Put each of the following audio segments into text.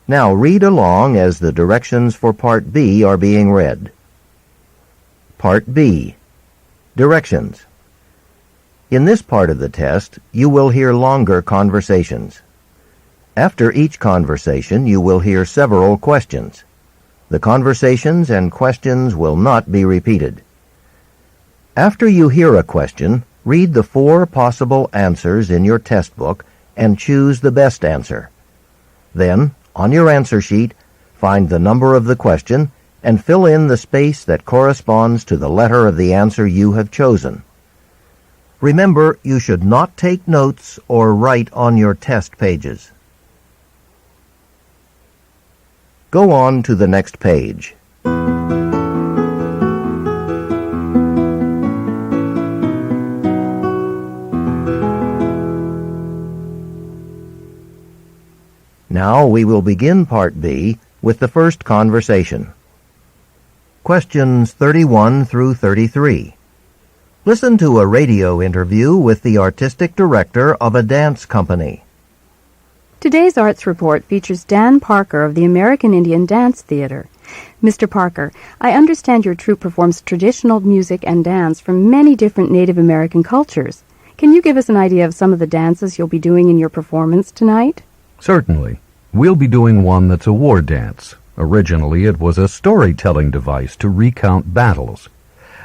Now read along as the directions for Part B are being read. Part B. Directions. In this part of the test, you will hear longer conversations. After each conversation, you will hear several questions. The conversations and questions will not be repeated. After you hear a question, read the 4 possible answers in your test book and choose the best answer. Then, on your answer sheet, find the number of the question and fill in the space that corresponds to the letter of the answer you have chosen. Remember, you should not take notes or write on your test pages. Go on to the next page. Now we will begin Part B with the first conversation. Questions 31 through 33. Listen to a radio interview with the artistic director of a dance company. Today's arts report features Dan Parker of the American Indian Dance Theater. Mr. Parker, I understand your troupe performs traditional music and dance from many different Native American cultures. Can you give us an idea of some of the dances you'll be doing in your performance tonight? Certainly. We'll be doing one that's a war dance. Originally, it was a storytelling device to recount battles.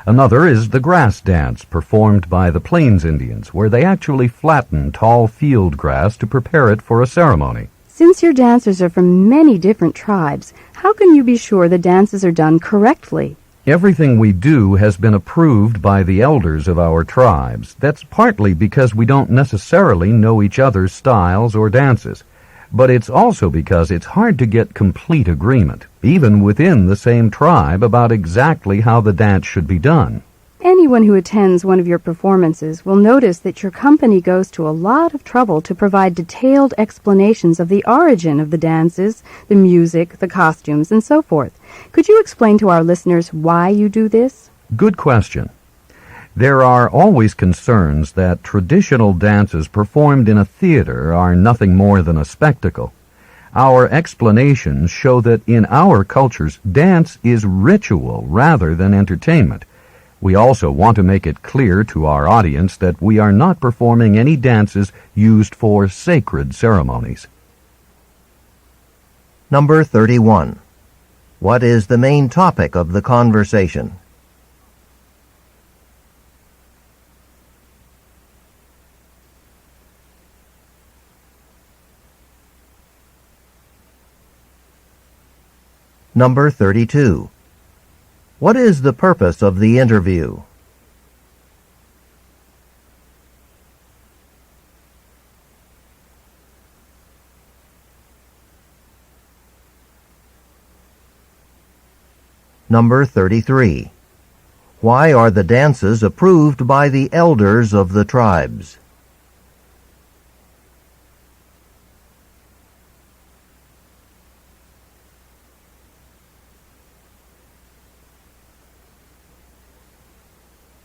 Another is the grass dance performed by the Plains Indians, where they actually flatten tall field grass to prepare it for a ceremony. Since your dancers are from many different tribes, how can you be sure the dances are done correctly? Everything we do has been approved by the elders of our tribes. That's partly because we don't necessarily know each other's styles or dances. But it's also because it's hard to get complete agreement, even within the same tribe, about exactly how the dance should be done. Anyone who attends one of your performances will notice that your company goes to a lot of trouble to provide detailed explanations of the origin of the dances, the music, the costumes, and so forth. Could you explain to our listeners why you do this? Good question. There are always concerns that traditional dances performed in a theater are nothing more than a spectacle. Our explanations show that in our cultures, dance is ritual rather than entertainment. We also want to make it clear to our audience that we are not performing any dances used for sacred ceremonies. Number 31. What is the main topic of the conversation? Number 32. What is the purpose of the interview? Number 33. Why are the dances approved by the elders of the tribes?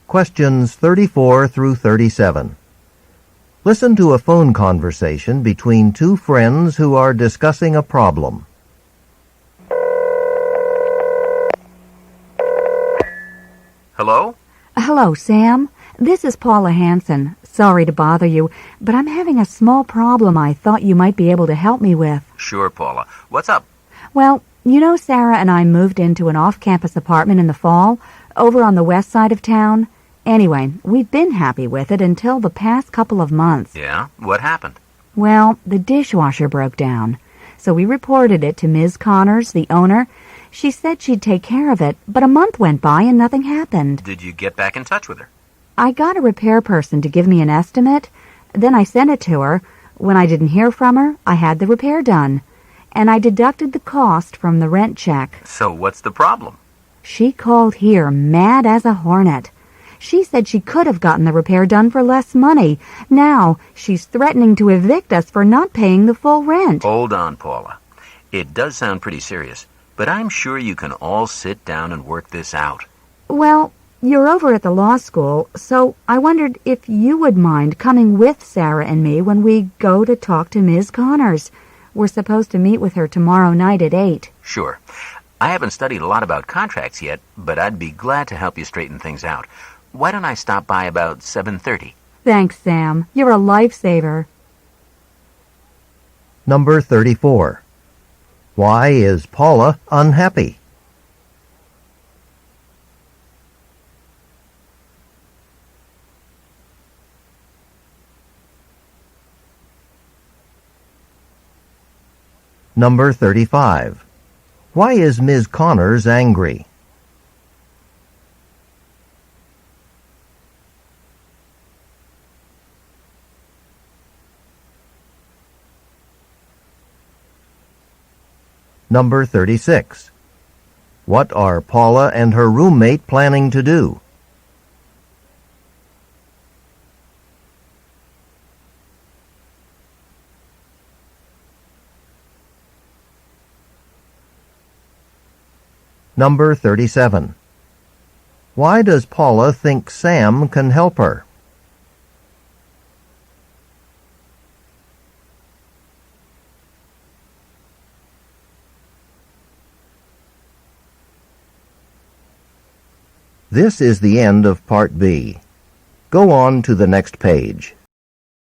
Questions 34 through 37. Listen to a phone conversation between 2 friends who are discussing a problem. Hello? Hello, Sam. This is Paula Hansen. Sorry to bother you, but I'm having a small problem I thought you might be able to help me with. Sure, Paula. What's up? Well, you know Sarah and I moved into an off-campus apartment in the fall, over on the west side of town. Anyway, we've been happy with it until the past couple of months. Yeah? What happened? Well, the dishwasher broke down. So we reported it to Ms. Connors, the owner. She said she'd take care of it, but a month went by and nothing happened. Did you get back in touch with her? I got a repair person to give me an estimate. Then I sent it to her. When I didn't hear from her, I had the repair done. And I deducted the cost from the rent check. So what's the problem? She called here mad as a hornet. She said she could have gotten the repair done for less money. Now she's threatening to evict us for not paying the full rent. Hold on, Paula. It does sound pretty serious, but I'm sure you can all sit down and work this out. Well, you're over at the law school, so I wondered if you would mind coming with Sarah and me when we go to talk to Ms. Connors. We're supposed to meet with her tomorrow night at 8. Sure. I haven't studied a lot about contracts yet, but I'd be glad to help you straighten things out. Why don't I stop by about 7:30? Thanks, Sam. You're a lifesaver. Number 34. Why is Paula unhappy? Number 35. Why is Ms. Connors angry? Number 36. What are Paula and her roommate planning to do? Number 37. Why does Paula think Sam can help her? This is the end of Part B. Go on to the next page.